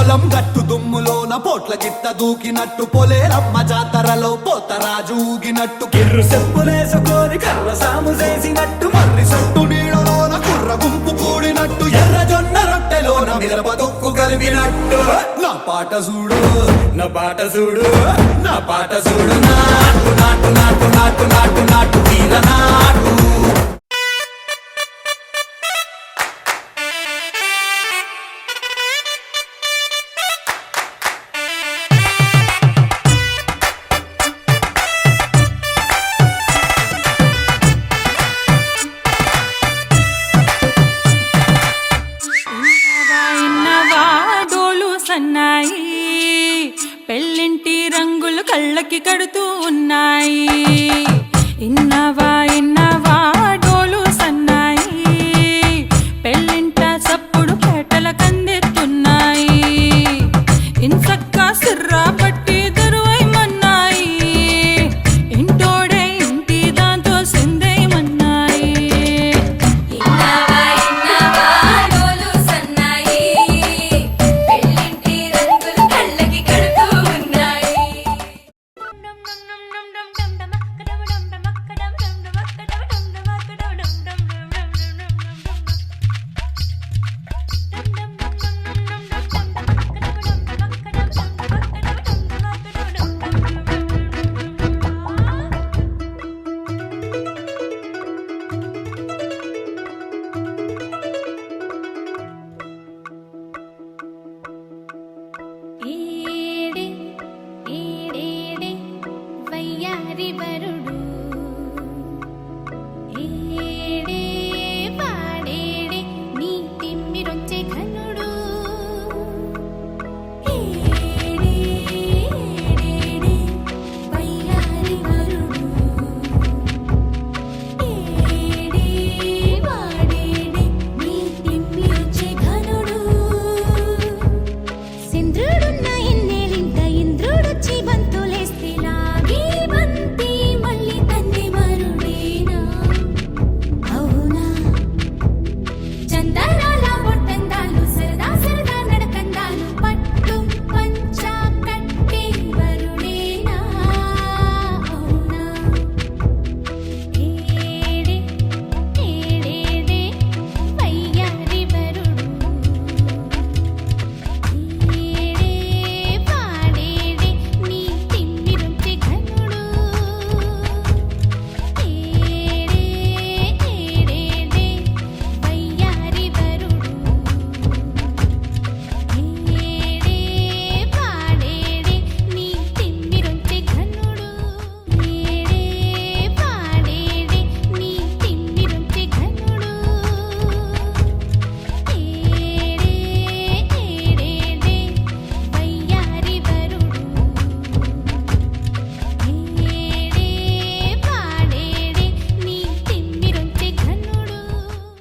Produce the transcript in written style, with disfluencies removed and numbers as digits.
పొలం గట్టు దుమ్ములోన పోట్ల గిట్ట దూకినట్టు పొలేరమ్మ జాతరలో పోతరాజు ఊగినట్టు కిర్రు చెప్పులేసుకొని కర్ర సాము చేసినట్టు మర్రి సొట్టు నీడలోన కుర్ర గుంపు కూడినట్టు ఎర్ర జొన్న రొట్టెలోన మిరప దొక్కు కలిపినట్టు నా పాట చూడు నా పాట చూడు నా పాట చూడు నాటు నాటు నాటు నాటు నాటు నాటు తీర నాటు పెళ్ళింటి రంగులు కళ్ళకి కడుతూ ఉన్నాయి. ఇన్నవా